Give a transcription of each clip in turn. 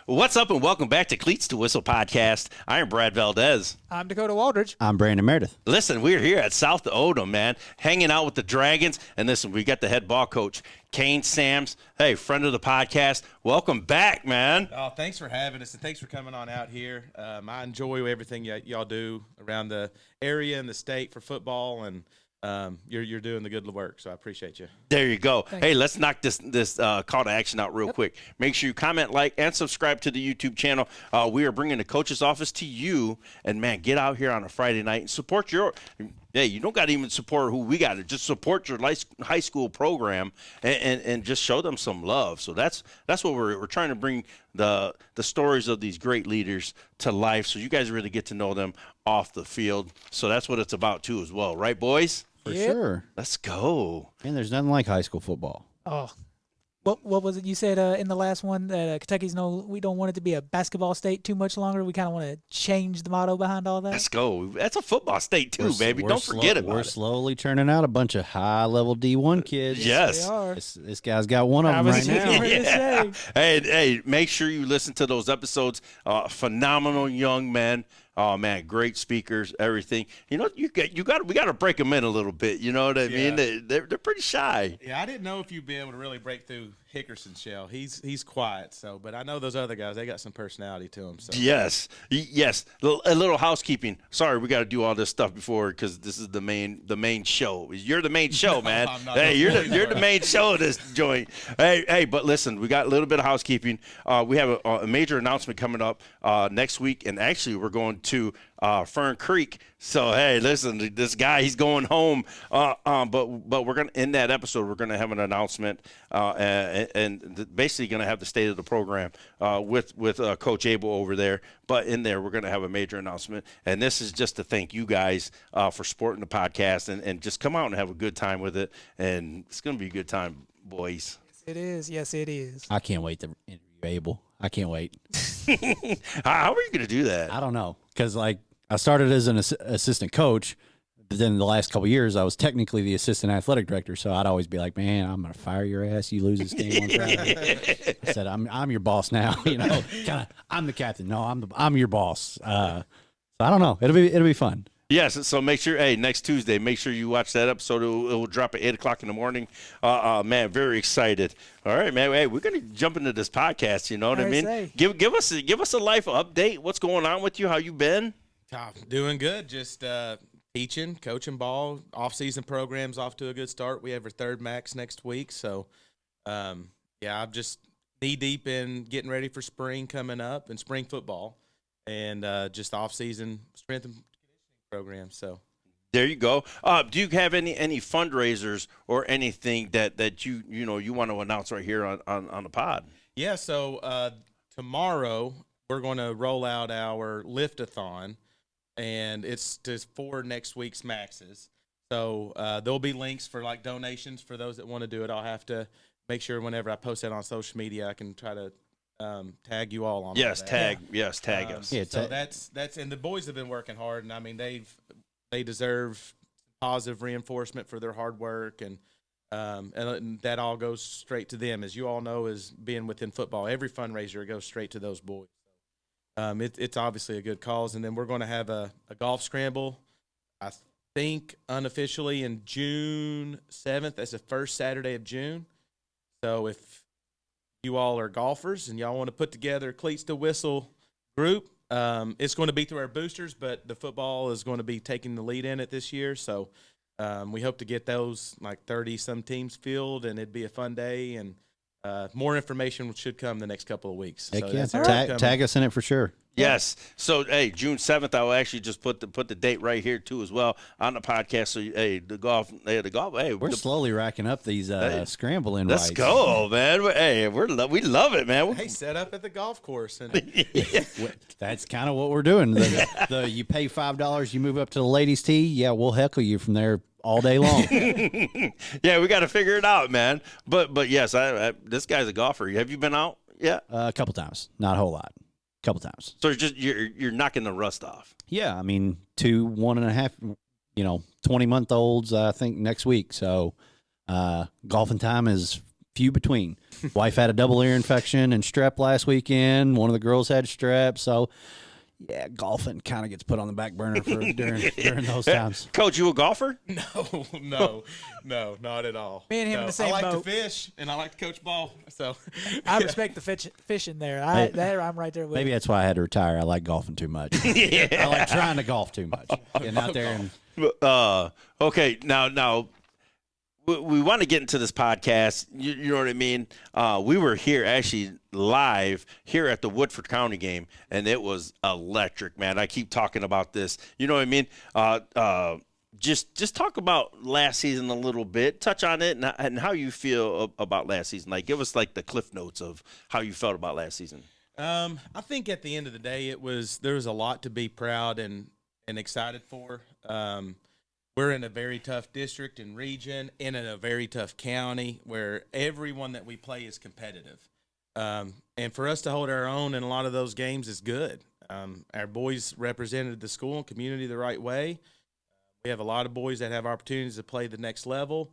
What's up and welcome back to Cleats to Whistle podcast. I am Brad Valdez. I'm Dakota Waldridge. I'm Brandon Meredith. Listen, we're here at South Oldham, man, hanging out with the Dragons. And listen, we got the head ball coach, Cain Sams. Hey, friend of the podcast. Welcome back, man. Oh, thanks for having us, and thanks for coming on out here. I enjoy everything y'all do around the area and the state for football, and you're doing the good work, so I appreciate you. There you go. Thanks. Hey, let's knock this call to action out real quick. Make sure you comment, like, and subscribe to the YouTube channel. We are bringing the coach's office to you, and man, get out here on a Friday night and support your. Hey, you don't got to even support who we got to. Just support your high school program and just show them some love. So that's what we're trying to bring the stories of these great leaders to life. So you guys really get to know them off the field. So that's what it's about too, as well, right, boys? For Yep. sure. Let's go. And there's nothing like high school football. Oh, what was it you said in the last one that Kentucky's we don't want it to be a basketball state too much longer. We kind of want to change the motto behind all that. Let's go. That's a football state too, baby. Don't forget about it. We're slowly turning out a bunch of high-level D1 kids. Yes. They are. This guy's got one of I them was right just now. getting ready to say. Hey, make sure you listen to those episodes. Phenomenal young men. Oh man, great speakers, everything. You know, we got to break them in a little bit. You know what I mean? They're pretty shy. Yeah, I didn't know if you'd be able to really break through Hickerson's shell. He's quiet, but I know those other guys. They got some personality to them. So. Yes. A little housekeeping. Sorry, we got to do all this stuff before because this is the main show. You're the main show, man. I'm not. Hey, you're the main show of this joint. Hey, but listen, we got a little bit of housekeeping. We have a major announcement coming up next week, and actually we're going to Fern Creek. So hey, listen, this guy, he's going home. But we're gonna, in that episode, we're gonna have an announcement and basically gonna have the state of the program with Coach Abel over there. But in there, we're gonna have a major announcement, and this is just to thank you guys for supporting the podcast and just come out and have a good time with it. And it's gonna be a good time, boys. It is. Yes, it is. I can't wait to interview Abel. I can't wait. How are you gonna do that? I don't know. Because, I started as an assistant coach, but then the last couple of years, I was technically the assistant athletic director. So I'd always be like, man, I'm going to fire your ass. You lose this game on Friday. I said, I'm your boss now. I'm the captain. No, I'm your boss. So I don't know. It'll be fun. Yes, so make sure, next Tuesday, make sure you watch that episode. It will drop at 8 o'clock in the morning. Man, very excited. All right, man. Hey, we're going to jump into this podcast, you know what I mean? Give us a life update. What's going on with you? How you been? Doing good. Just teaching, coaching ball. Off-season program's off to a good start. We have our third max next week. So, I'm just knee-deep in getting ready for spring coming up and spring football and just off-season strength and program. So there you go. Do you have any fundraisers or anything that you want to announce right here on the pod? Yeah. So tomorrow we're going to roll out our lift-a-thon, and it's for next week's maxes. So there'll be links for donations for those that want to do it. I'll have to make sure whenever I post that on social media, I can try to tag you all on. Yes, that. tag us. Yeah, so that's and the boys have been working hard, and I mean they deserve positive reinforcement for their hard work, and that all goes straight to them. As you all know, as being within football, every fundraiser goes straight to those boys. It's obviously a good cause, and then we're going to have a golf scramble, I think unofficially in June 7th. That's the first Saturday of June. So if you all are golfers and y'all want to put together a Cleats to Whistle group, it's going to be through our boosters, but the football is going to be taking the lead in it this year. So we hope to get those 30-some teams filled, and it'd be a fun day. And more information should come the next couple of weeks. Heck So yeah. that's Tag us in it for sure. Yes. So, hey, June 7th, I will actually just put the date right here, too, as well, on the podcast. So, hey, the golf. Hey, We're slowly racking up these scramble invites. let's go, man. Hey, we love it, man. Hey, set up at the golf course. And That's kind of what we're doing. You pay $5, you move up to the ladies' tee. Yeah, we'll heckle you from there all day long. Yeah, we got to figure it out, man. But yes, this guy's a golfer. Have you been out yet? A couple times, not a whole lot. Couple times. So you're knocking the rust off. Yeah, I mean 2 1.5 20-month-olds I think next week. So golfing time is few between. Wife had a double ear infection and strep last weekend. One of the girls had strep. So, yeah, golfing kind of gets put on the back burner for during those times. Coach, you a golfer? No, not at all. Me and him in the same I like boat. to fish, and I like to coach ball. So I respect the fishing there. I'm right there with Maybe you. that's why I had to retire. I like golfing too much. I like trying to golf too much. Getting out there and Okay, now we want to get into this podcast. You know what I mean? We were here actually live here at the Woodford County game, and it was electric, man. I keep talking about this. You know what I mean? Just talk about last season a little bit. Touch on it and how you feel about last season. Like, give us like the cliff notes of how you felt about last season. I think at the end of the day, there was a lot to be proud and excited for. We're in a very tough district and region and in a very tough county where everyone that we play is competitive. And for us to hold our own in a lot of those games is good. Our boys represented the school and community the right way. We have a lot of boys that have opportunities to play the next level.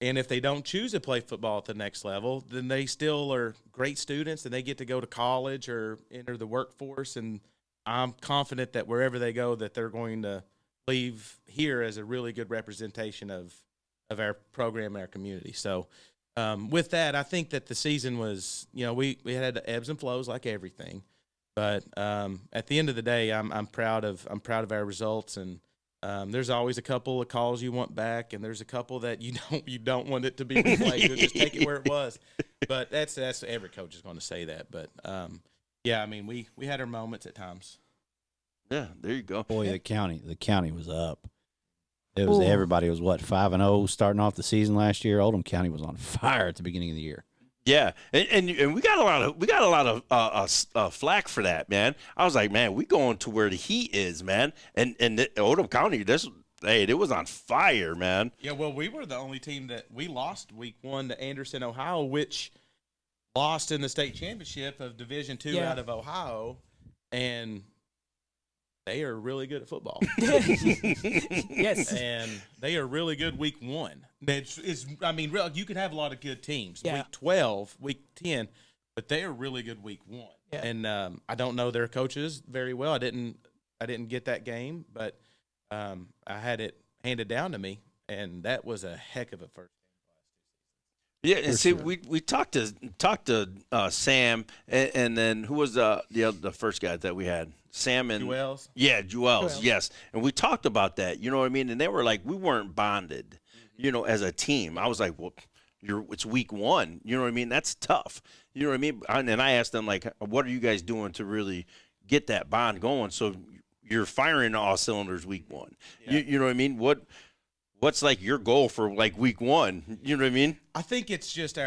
And if they don't choose to play football at the next level, then they still are great students and they get to go to college or enter the workforce. And I'm confident that wherever they go, that they're going to leave here as a really good representation of our program and our community. So with that, I think that the season was, we had ebbs and flows like everything, but at the end of the day, I'm proud of our results. And there's always a couple of calls you want back, and there's a couple that you don't want it to be replayed. You'll just take it where it was. But that's every coach is going to say that. But yeah, I mean, we had our moments at times. Yeah, there you go. boy, the county was up. It was everybody was 5-0 starting off the season last year. Oldham County was on fire at the beginning of the year. Yeah, and we got a lot of flack for that, man. I was like, man, we going to where the heat is, man. And Oldham County, it was on fire, man. Yeah, well, we were the only team that we lost week 1 to Anderson, Ohio, which lost in the state championship of Division II out of Ohio, and they are really good at football. Yes. And they are really good week 1. You can have a lot of good teams. Yeah. Week 12, week 10, but they are really good week 1. Yeah. And I don't know their coaches very well. I didn't get that game, but I had it handed down to me, and that was a heck of a first. Yeah, and see, we talked to Sam, and then who was the first guy that we had? Sam and Jewels? Yeah, Jewels, yes. And we talked about that, you know what I mean? And they were like, we weren't bonded, as a team. I was like, well, it's week 1, you know what I mean? That's tough, you know what I mean? And I asked them, like, what are you guys doing to really get that bond going so you're firing all cylinders week 1? Yeah. You know what I mean? What's like your goal for like week 1? You know what I mean? I think it's just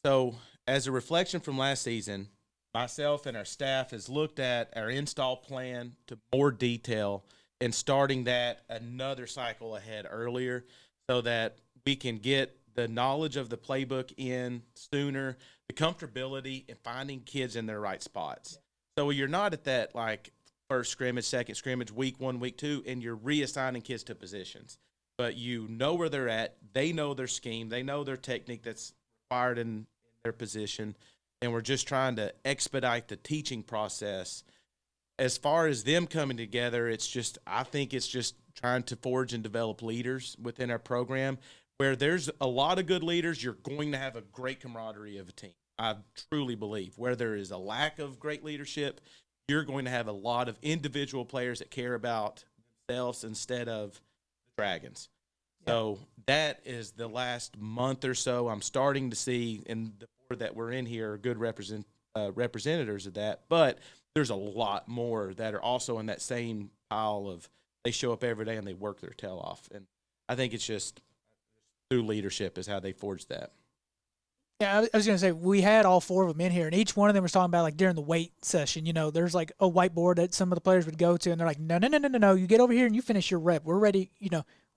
so as a reflection from last season, myself and our staff has looked at our install plan to more detail and starting that another cycle ahead earlier so that we can get the knowledge of the playbook in sooner, the comfortability and finding kids in their right spots. So you're not at that like first scrimmage, second scrimmage, week 1, week 2, and you're reassigning kids to positions. But you know where they're at. They know their scheme. They know their technique that's required in their position. And we're just trying to expedite the teaching process. As far as them coming together, I think it's just trying to forge and develop leaders within our program. Where there's a lot of good leaders, you're going to have a great camaraderie of a team. I truly believe. Where there is a lack of great leadership, you're going to have a lot of individual players that care about themselves instead of the Dragons. Yeah. So that is the last month or so I'm starting to see, and the 4 that we're in here are good representatives of that. But there's a lot more that are also in that same pile of they show up every day and they work their tail off. And I think it's just through leadership is how they forged that. Yeah, I was going to say, we had all 4 of them in here, and each one of them was talking about, like, during the weight session, there's, like, a whiteboard that some of the players would go to, and they're like, no, you get over here and you finish your rep. We're ready,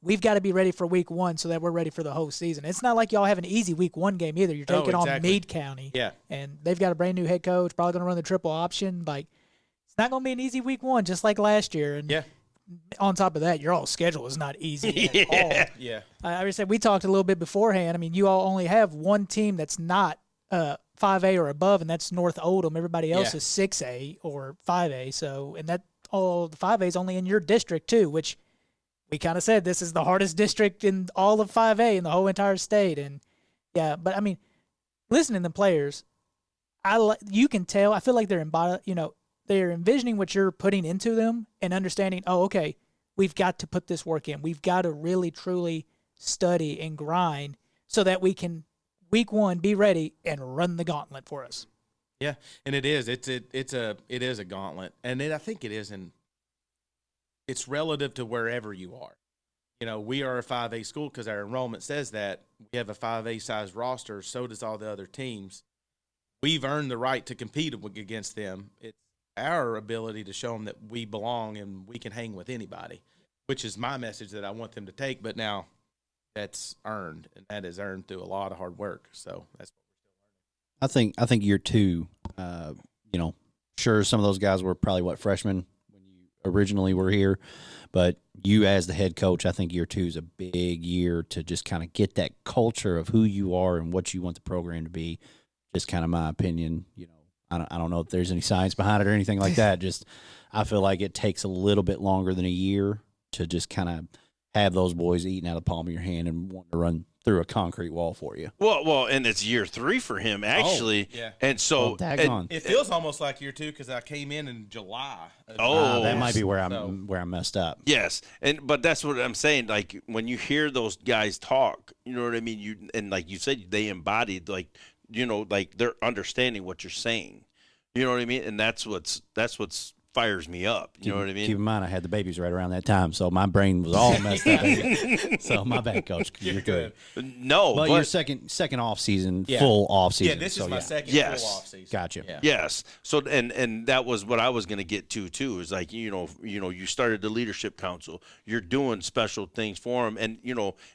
we've got to be ready for week 1 so that we're ready for the whole season. It's not like y'all have an easy week 1 game either. You're taking on Meade County. Yeah. And they've got a brand-new head coach, probably going to run the triple option. Like, it's not going to be an easy week 1, just like last year. And yeah. on top of that, your all schedule is not easy at all. Yeah. I would say we talked a little bit beforehand. I mean, you all only have one team that's not 5A or above, and that's North Oldham. Everybody else Yeah. is 6A or 5A. So, and that all the 5A is only in your district too, which we kind of said this is the hardest district in all of 5A in the whole entire state. And yeah, but I mean, listening to the players, you can tell. I feel like they're they're envisioning what you're putting into them and understanding. Oh, okay, we've got to put this work in. We've got to really truly study and grind so that we can week one be ready and run the gauntlet for us. Yeah, and it is. It is a gauntlet, and I think it is it's relative to wherever you are. You know, we are a 5A school because our enrollment says that. We have a 5A size roster. So does all the other teams. We've earned the right to compete against them. It's our ability to show them that we belong and we can hang with anybody, which is my message that I want them to take. But now that's earned, and that is earned through a lot of hard work. So that's what we're still learning. I think year two, sure, some of those guys were probably freshmen when you originally were here, but you as the head coach, I think year two is a big year to just kind of get that culture of who you are and what you want the program to be. Just kind of my opinion, I don't know if there's any science behind it or anything like that. Just I feel like it takes a little bit longer than a year to just kind of have those boys eating out of the palm of your hand and wanting to run through a concrete wall for you. Well, and it's year 3 for him actually. yeah. And so It feels almost like year 2 because I came in July. That might be where I messed up. Yes, but that's what I'm saying. Like when you hear those guys talk, you know what I mean. And like you said, they embodied like they're understanding what you're saying. You know what I mean. And that's what's fires me up. You know what I mean? Keep in mind, I had the babies right around that time, so my brain was all messed up. So my bad, Coach. You're good. No, but your second off season, Yeah. full off season. Yeah, this is my second Yes. full off season. Gotcha. Yeah. Yes. So and that was what I was going to get to too. Is like you started the leadership council. You're doing special things for them,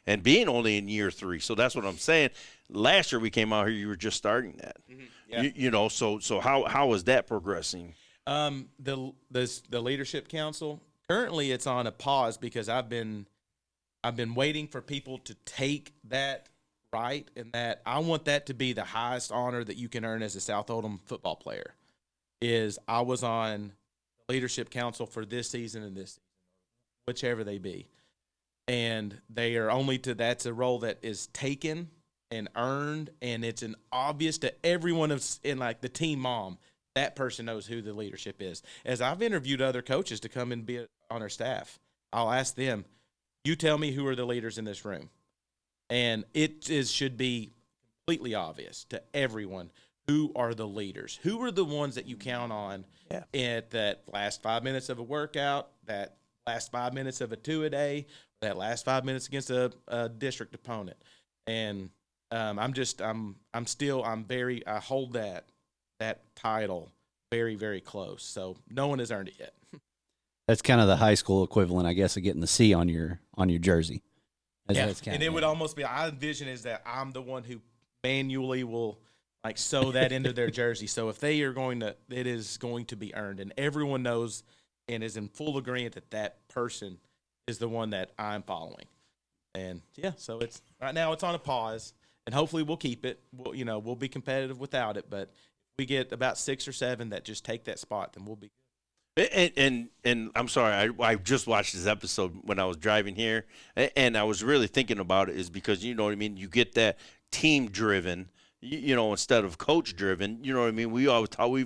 and being only in year 3. So that's what I'm saying. Last year we came out here, you were just starting that. Mm-hmm. Yeah. So how is that progressing? The leadership council currently it's on a pause because I've been waiting for people to take that right, and that I want that to be the highest honor that you can earn as a South Oldham football player. Is I was on the leadership council for this season and this season, whichever they be, and they are only that's a role that is taken and earned, and it's an obvious to everyone in like the team mom. That person knows who the leadership is. As I've interviewed other coaches to come and be on our staff, I'll ask them, you tell me who are the leaders in this room. And should be completely obvious to everyone who are the leaders. Who are the ones that you count on at that last 5 minutes of a workout, that last 5 minutes of a 2-a-day, that last 5 minutes against a district opponent. And I hold that title very, very close. So no one has earned it yet. That's kind of the high school equivalent, I guess, of getting the C on your jersey. And it would almost be, I envision is that I'm the one who manually will like sew that into their jersey. So if they are it is going to be earned, and everyone knows and is in full agreement that person is the one that I'm following. And so it's right now it's on a pause, and hopefully we'll keep it. We'll be competitive without it, but we get about 6 or 7 that just take that spot, then we'll be good. And I'm sorry, I just watched this episode when I was driving here, and I was really thinking about it is because, you know what I mean, you get that team driven, instead of coach driven, you know what I mean? We've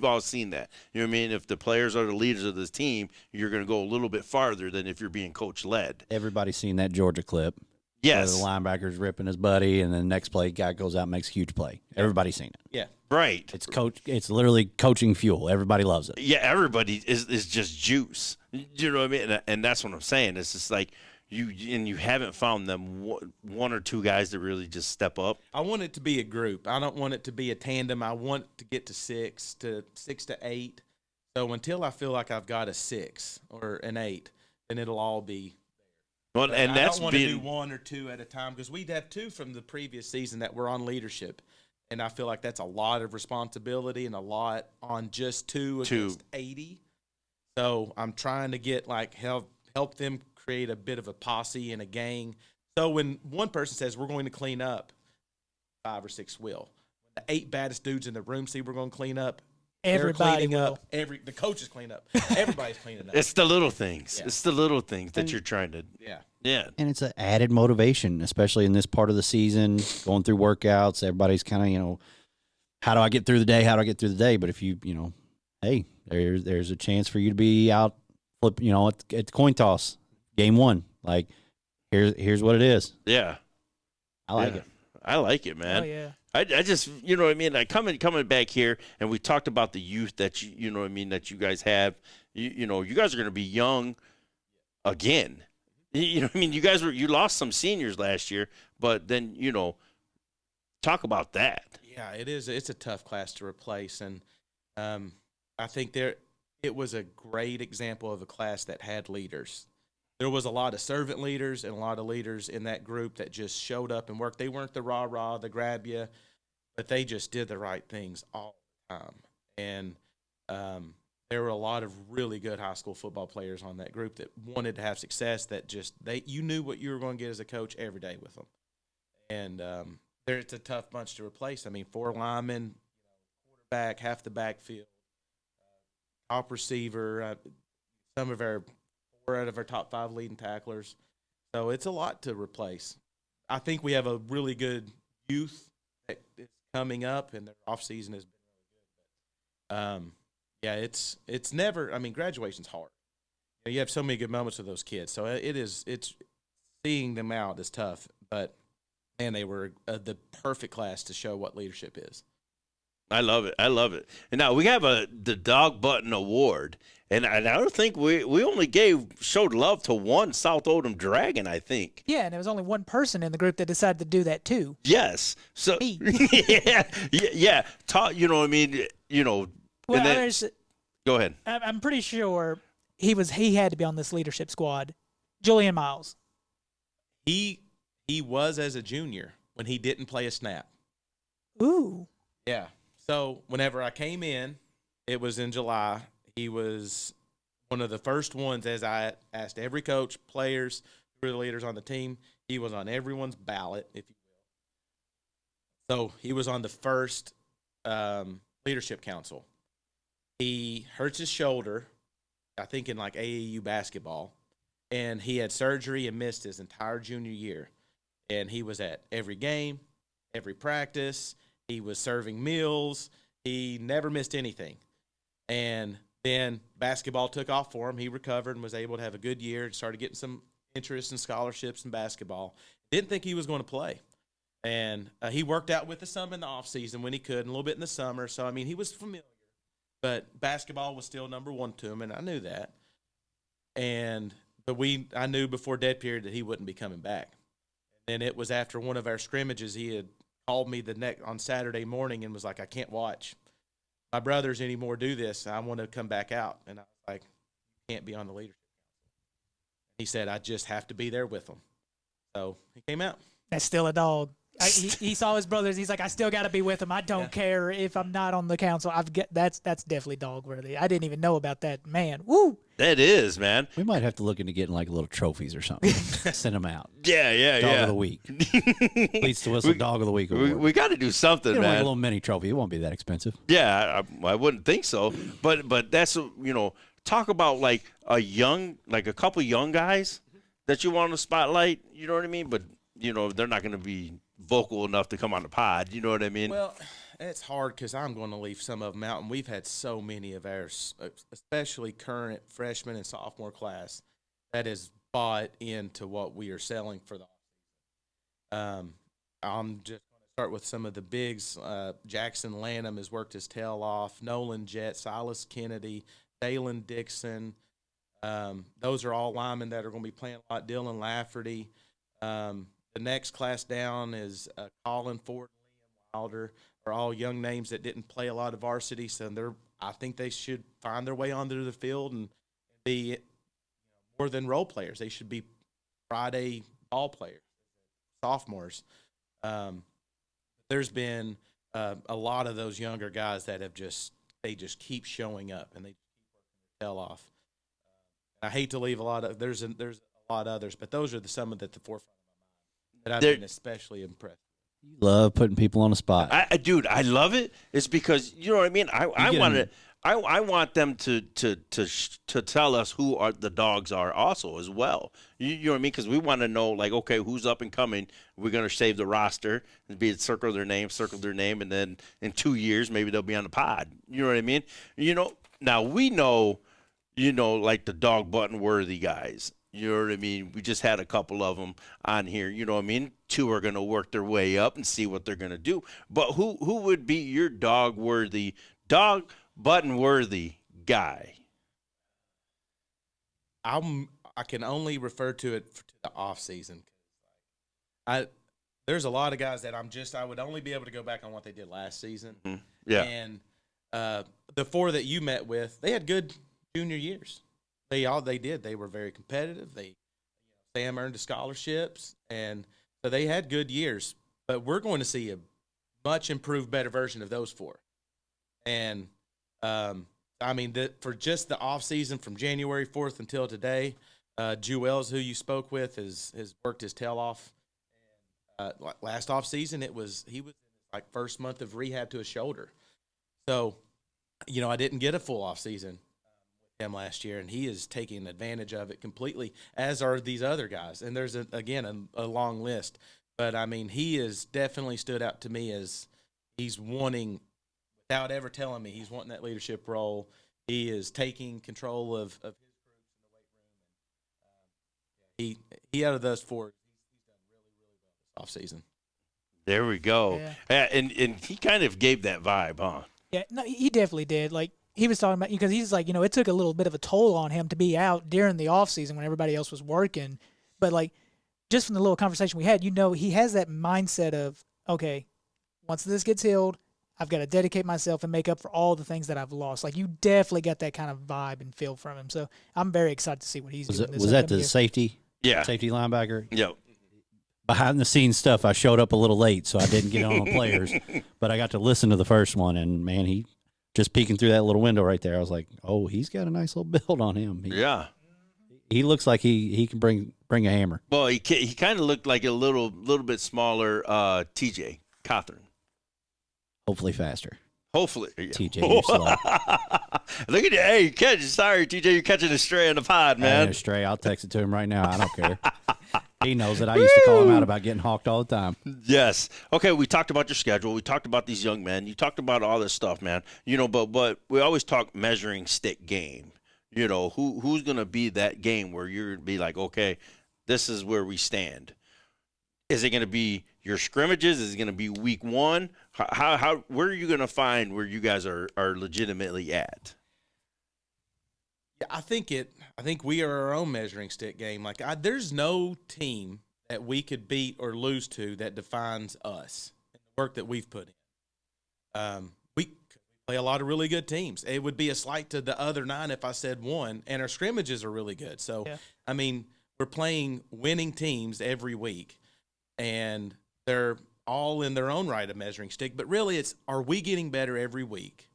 all seen that. You know what I mean? If the players are the leaders of this team, you're going to go a little bit farther than if you're being coach led. Everybody's seen that Georgia clip. Yes. The linebacker's ripping his buddy, and then the next play, guy goes out and makes a huge play. Everybody's seen it. Yeah. Right. It's literally coaching fuel. Everybody loves it. Yeah, everybody is just juice. You know what I mean? And that's what I'm saying. It's just like you haven't found them one or two guys that really just step up. I want it to be a group. I don't want it to be a tandem. I want to get to 6 to 8. So until I feel like I've got a 6 or an 8, then it'll all be. Well, and I don't want to do 1 or 2 at a time because we'd have 2 from the previous season that were on leadership. And I feel like that's a lot of responsibility and a lot on just 2 against 80. So I'm trying to get have help them create a bit of a posse and a gang. So when one person says we're going to clean up, 5 or 6 will. When the 8 baddest dudes in the room see we're going to clean up, Everybody they're will. cleaning up. The coaches clean up. Everybody's cleaning up. It's the little things. Yeah. It's the little things that you're trying to. Yeah. Yeah. And it's an added motivation, especially in this part of the season, going through workouts. Everybody's kind of, how do I get through the day? How do I get through the day? But if you, hey, there's a chance for you to be out, at the coin toss, game 1. Like, here's what it is. Yeah. I like it. I like it, man. Oh yeah. I just, you know what I mean? Like coming back here, and we talked about the youth that you know what I mean, that you guys have. You guys are going to be young again. You know what I mean? You lost some seniors last year, but then, talk about that. Yeah, it is. It's a tough class to replace, and I think it was a great example of a class that had leaders. There was a lot of servant leaders and a lot of leaders in that group that just showed up and worked. They weren't the rah-rah, the grab you, but they just did the right things all the time. And there were a lot of really good high school football players on that group that wanted to have success, that you knew what you were going to get as a coach every day with them. And it's a tough bunch to replace. I mean, 4 linemen, quarterback, half the backfield, top receiver, some of our 4 out of our top 5 leading tacklers. So it's a lot to replace. I think we have a really good youth that is coming up, and their offseason has been really good. But, it's never – I mean, graduation's hard. You have so many good moments with those kids. So it's seeing them out is tough. But, man, they were the perfect class to show what leadership is. I love it. And now we have the Dog Button Award, and I don't think we only showed love to one South Oldham Dragon, I think. Yeah, and there was only one person in the group that decided to do that too. Yes. So Me. yeah. You know what I mean? Well, and then, go ahead. I'm pretty sure he had to be on this leadership squad. Julian Miles. He was as a junior when he didn't play a snap. Ooh. Yeah. So whenever I came in, it was in July. He was one of the first ones, as I asked every coach, players, who were the leaders on the team. He was on everyone's ballot, if you will. So he was on the first leadership council. He hurts his shoulder, I think in like AAU basketball, and he had surgery and missed his entire junior year. And he was at every game, every practice. He was serving meals. He never missed anything. And then basketball took off for him. He recovered and was able to have a good year and started getting some interest in scholarships in basketball. Didn't think he was going to play. And he worked out with us some in the offseason when he could, and a little bit in the summer. So, I mean, he was familiar. But basketball was still number 1 to him, and I knew that. But I knew before dead period that he wouldn't be coming back. And it was after one of our scrimmages, he had called me on Saturday morning and was like, I can't watch my brothers anymore do this. I want to come back out. And I was like, you can't be on the leadership council. He said, I just have to be there with them. So he came out. That's still a dog. He saw his brothers. He's like, I still got to be with them. I don't care if I'm not on the council. That's definitely dog worthy. I didn't even know about that. Man, woo. That is, man. We might have to look into getting like little trophies or something. Send them out. Yeah. Dog of the week. Leads to whistle Dog of the Week award. We got to do something, Like a man. little mini trophy. It won't be that expensive. Yeah, I wouldn't think so. But that's, talk about like a couple young guys that you want to spotlight. You know what I mean? But they're not going to be vocal enough to come on the pod. You know what I mean? Well, it's hard because I'm going to leave some of them out, and we've had so many of ours, especially current freshman and sophomore class, that is bought into what we are selling for the I'm just going to start with some of the bigs. Jackson Lanham has worked his tail off. Nolan Jett, Silas Kennedy, Dalen Dixon. Those are all linemen that are going to be playing a lot. Dylan Lafferty. The next class down is Colin Ford and Liam Wilder. Are all young names that didn't play a lot of varsity, so I think they should find their way onto the field and be more than role players. They should be Friday ball players, sophomores. There's been a lot of those younger guys that have just keep showing up and they keep working their tail off. I hate to leave a lot of there's a lot of others, but those are some of the forefront of my mind that I've They're- been especially impressed. You love putting people on the spot. Dude, I love it. It's because you know what I mean. I want them to tell us who are the dogs are also as well. You know what I mean? Because we want to know, like, okay, who's up and coming. We're gonna save the roster and be it circle their name, and then in 2 years maybe they'll be on the pod. You know what I mean? You know, now we know, like the dog button worthy guys. You know what I mean? We just had a couple of them on here. You know what I mean? 2 are going to work their way up and see what they're going to do. But who would be your dog button worthy guy? I can only refer to it to the off season. There's a lot of guys that I would only be able to go back on what they did last season. Mm-hmm. Yeah. And the 4 that you met with, they had good junior years. They did. They were very competitive. Sam earned the scholarships, and so they had good years. But we're going to see a much improved, better version of those 4. And I mean, for just the off season from January 4th until today, Jewels, who you spoke with, has worked his tail off. Last off season, he was in his first month of rehab to his shoulder. So, I didn't get a full off season with him last year, and he is taking advantage of it completely, as are these other guys. And there's a long list, but I mean, he has definitely stood out to me as he's wanting, without ever telling me, he's wanting that leadership role. He is taking control of his groups in the weight room. He out of those 4, he's done really, really well this offseason. There we go. Yeah. And he kind of gave that vibe, huh? Yeah, no, he definitely did. Like, he was talking about, because he's like, it took a little bit of a toll on him to be out during the off season when everybody else was working. But like, just from the little conversation we had, he has that mindset of, okay, once this gets healed, I've got to dedicate myself and make up for all the things that I've lost. Like, you definitely got that kind of vibe and feel from him. So I'm very excited to see what he's doing. Was that the safety? Yeah. Safety linebacker? Yep. Behind the scenes stuff, I showed up a little late, so I didn't get on the players. But I got to listen to the first one, and man, he just peeking through that little window right there. I was like, oh, he's got a nice little build on him. Yeah. He looks like he can bring a hammer. Well, he kind of looked like a little bit smaller TJ Cawthorn. Hopefully faster. Hopefully. TJ, you're slow. Look at you. Hey, sorry, TJ, you're catching a stray in the pod, man. Hey, stray. I'll text it to him right now. I don't care. He knows it. I used to call him out about getting hawked all the time. Yes. Okay, we talked about your schedule. We talked about these young men. You talked about all this stuff, man. But we always talk measuring stick game. Who's going to be that game where you're going to be like, okay, this is where we stand. Is it going to be your scrimmages? Is it going to be week 1? Where are you going to find where you guys are legitimately at? Yeah, I think we are our own measuring stick game. There's no team that we could beat or lose to that defines us and the work that we've put in. We play a lot of really good teams. It would be a slight to the other 9 if I said 1, and our scrimmages are really good. So, yeah. I mean, we're playing winning teams every week, and they're all in their own right a measuring stick. But really, are we getting better every week?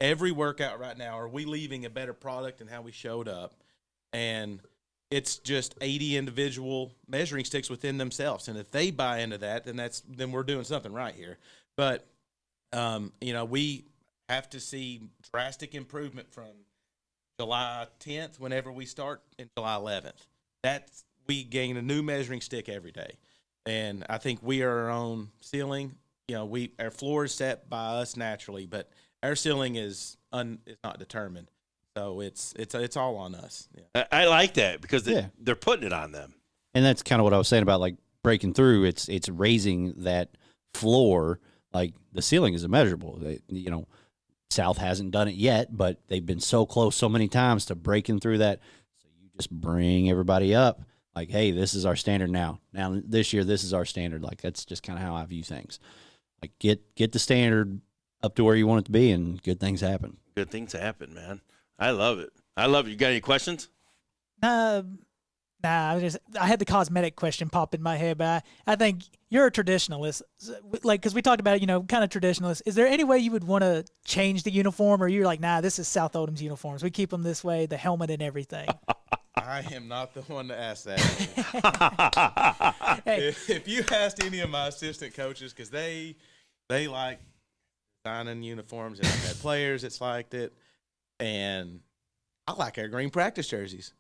Every workout right now, are we leaving a better product than how we showed up? And it's just 80 individual measuring sticks within themselves. And if they buy into that, then we're doing something right here. But, we have to see drastic improvement from July 10th, whenever we start, and July 11th. We gain a new measuring stick every day. And I think we are our own ceiling. Our floor is set by us naturally, but our ceiling is not determined, so it's all on us. Yeah. I like that because they're putting it on them, and that's kind of what I was saying about like breaking through. It's raising that floor. Like the ceiling is immeasurable. South hasn't done it yet, but they've been so close so many times to breaking through that. So you just bring everybody up. Like, hey, this is our standard now. Now this year, this is our standard. Like that's just kind of how I view things. Like get the standard up to where you want it to be, and good things happen. Good things happen, man. I love it. You got any questions? Nah. I had the cosmetic question pop in my head, but I think you're a traditionalist. Like, because we talked about it, kind of traditionalist. Is there any way you would want to change the uniform, or you're like, nah, this is South Oldham's uniforms. We keep them this way, the helmet and everything. I am not the one to ask that. Hey, If you asked any of my assistant coaches, because they like designing uniforms, and I've had players that's liked it, and I like our green practice jerseys.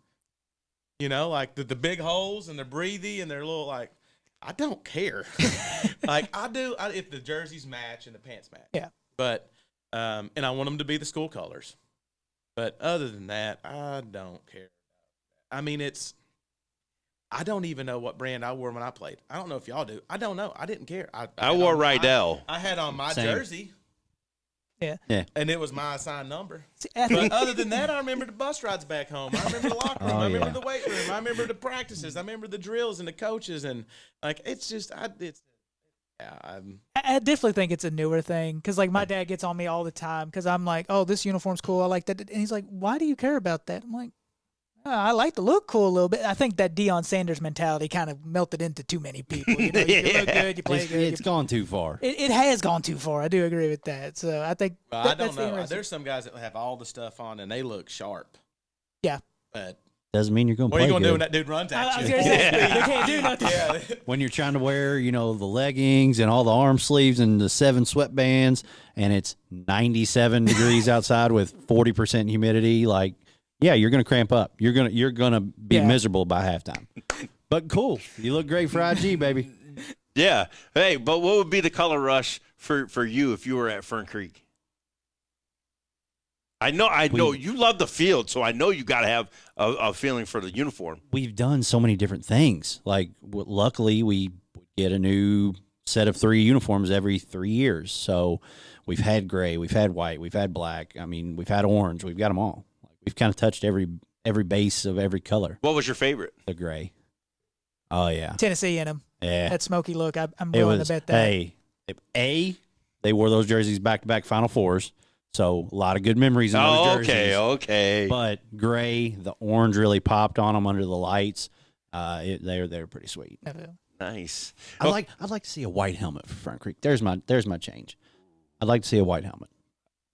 You know, like the big holes and they're breathy and they're a little like, I don't care. Like I do if the jerseys match and the pants match. Yeah. But and I want them to be the school colors. But other than that, I don't care. I mean, I don't even know what brand I wore when I played. I don't know if y'all do. I don't know. I didn't care. I wore Rydell. I had on my Same. jersey. yeah. And it was my assigned number. See, But other than that, I remember the bus rides back home. I remember the locker room. Oh, I remember yeah. the weight room. I remember the practices. I remember the drills and the coaches. And like, it's just, I definitely think it's a newer thing because, like, my dad gets on me all the time because I'm like, oh, this uniform's cool. I like that. And he's like, why do you care about that? I'm like, oh, I like to look cool a little bit. I think that Deion Sanders mentality kind of melted into too many people. You know, you look good, you play It's, good. it's gone too far. It has gone too far. I do agree with that. So I think I don't that's the know. interesting- There's some guys that have all the stuff on and they look sharp. Yeah. But Doesn't mean you're going to what play are you going to do good. when that dude runs I at was you? gonna say, they can't do nothing. Yeah. When you're trying to wear, the leggings and all the arm sleeves and the 7 sweatbands, and it's 97 degrees outside with 40% humidity, like, yeah, you're gonna cramp up. You're gonna be Yeah. miserable by halftime. But cool, you look great for IG, baby. Yeah. Hey, but what would be the color rush for you if you were at Fern Creek? I know you love the field, so I know you got to have a feeling for the uniform. We've done so many different things. Like, luckily, we get a new set of 3 uniforms every 3 years. So we've had gray, we've had white, we've had black. I mean, we've had orange. We've got them all. We've kind of touched every base of every color. What was your favorite? The gray. Oh yeah, Tennessee in them. yeah. That smoky look. I'm It willing was. to bet that. Hey, they wore those jerseys back to back Final Fours. So a lot of good memories in those Oh, jerseys. okay. But gray, the orange really popped on them under the lights. They were pretty sweet. Nice. I'd like to see a white helmet for Front Creek. There's my change. I'd like to see a white helmet.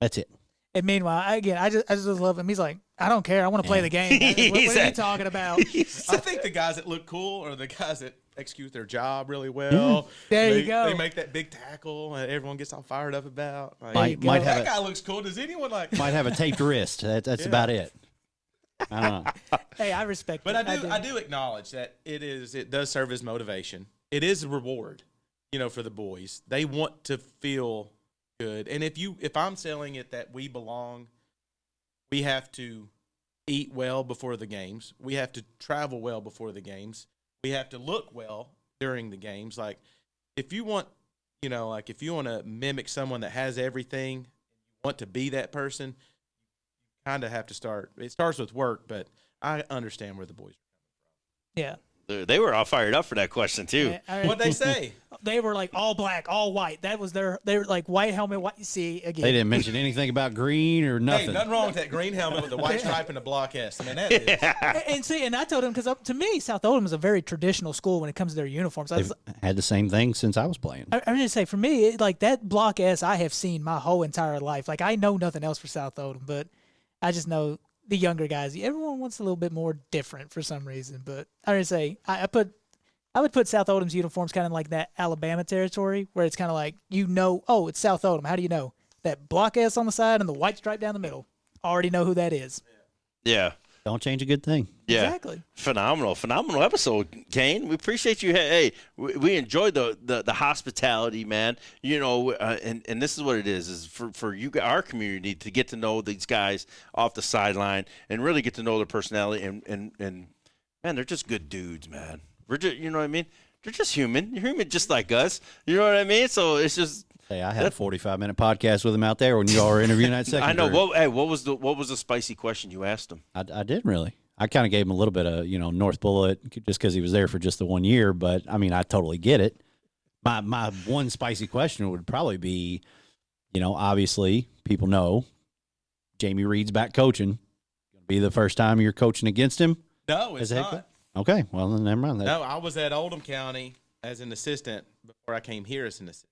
That's it. And meanwhile, I just love him. He's like, I don't care. I want to play the game. What are you talking about? I think the guys that look cool are the guys that execute their job really well. There you go. They make that big tackle and everyone gets all fired up about. Like, Might that have guy looks cool. Does anyone like? might have a taped wrist. That's about it. I don't know. Hey, I respect But it. I do acknowledge that it does serve as motivation. It is a reward, for the boys. They want to feel good. And if I'm selling it that we belong, we have to eat well before the games. We have to travel well before the games. We have to look well during the games. Like if you want, if you want to mimic someone that has everything, you want to be that person, you kind of have to start. It starts with work, but I understand where the boys are. Yeah. They were all fired up for that question too. What'd they say? They were like all black, all white. That was they were like white helmet, white. See, again. They didn't mention anything about green or nothing. Hey, nothing wrong with that green helmet with the white stripe and the block S. I mean, that is. And I told him, because to me, South Oldham is a very traditional school when it comes to their uniforms. They've had the same thing since I was playing. I'm going to say, for me, like that block S I have seen my whole entire life. Like, I know nothing else for South Oldham, but I just know the younger guys, everyone wants a little bit more different for some reason. But I'm going to say, I would put South Oldham's uniforms kind of like that Alabama territory, where it's kind of like, oh, it's South Oldham. How do you know? That block S on the side and the white stripe down the middle. Already know who that is. Yeah. Don't change a good thing. Yeah. Exactly. Phenomenal episode, Cain. We appreciate you. Hey, we enjoyed the hospitality, man. And this is what it is for you, our community, to get to know these guys off the sideline and really get to know their personality. And man, they're just good dudes, man. We're just, you know what I mean? They're just human. You're human just like us. You know what I mean? So it's just. Hey, I had a 45-minute podcast with him out there when you all were interviewing that second. I know. What was the spicy question you asked him? I didn't really. I kind of gave him a little bit of, North Bullet just because he was there for just the 1 year. But, I mean, I totally get it. My one spicy question would probably be, obviously people know Jamie Reed's back coaching. Going to be the first time you're coaching against him? No, it's As a head not. coach? Okay, well, then never mind that. No, I was at Oldham County as an assistant before I came here as an assistant.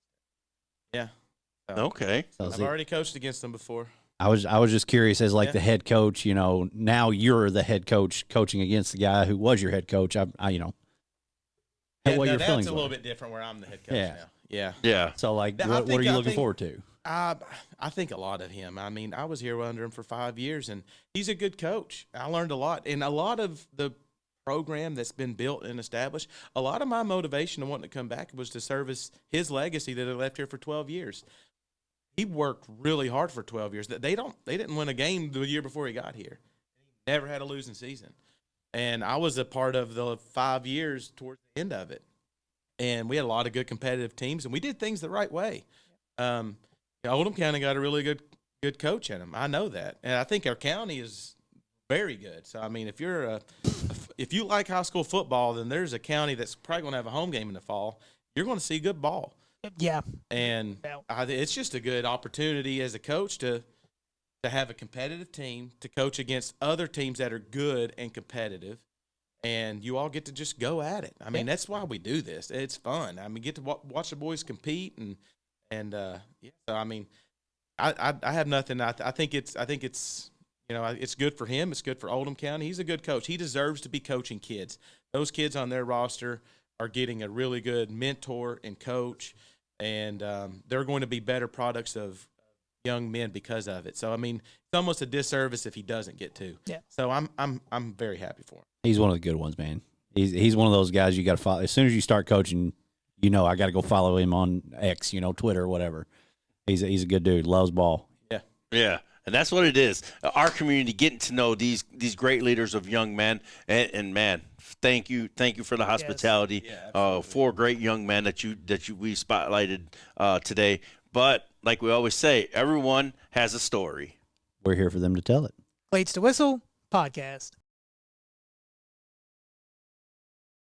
Yeah. So Okay. So I've see, already coached against them before. I was just curious as like the head coach, now you're the head coach coaching against the guy who was your head coach. I what your feelings that's a were. little bit different where I'm the head coach now. Yeah. So like, what are you looking forward to? I think a lot of him. I mean, I was here under him for 5 years, and he's a good coach. I learned a lot, and a lot of the program that's been built and established, a lot of my motivation to wanting to come back was to service his legacy that I left here for 12 years. He worked really hard for 12 years. They didn't win a game the year before he got here. He never had a losing season. And I was a part of the 5 years towards the end of it. And we had a lot of good competitive teams, and we did things the right way. Oldham County got a really good coach in him. I know that. And I think our county is very good. So, I mean, if you like high school football, then there's a county that's probably going to have a home game in the fall. You're going to see good ball. Yeah. And it's just a good opportunity as a coach to have a competitive team, to coach against other teams that are good and competitive, and you all get to just go at it. I mean, that's why we do this. It's fun. I mean, get to watch the boys compete, and so I mean, I have nothing. I think it's it's good for him. It's good for Oldham County. He's a good coach. He deserves to be coaching kids. Those kids on their roster are getting a really good mentor and coach, and they're going to be better products of young men because of it. So, I mean, it's almost a disservice if he doesn't get to. Yeah. So I'm very happy for him. He's one of the good ones, man. He's one of those guys you got to follow. As soon as you start coaching, I got to go follow him on X, Twitter or whatever. He's a good dude. Loves ball. Yeah. Yeah. And that's what it is. Our community getting to know these great leaders of young men. And man, thank you for the hospitality. Yes. 4 great young men that we spotlighted today. But like we always say, everyone has a story. We're here for them to tell it. Plates to Whistle podcast.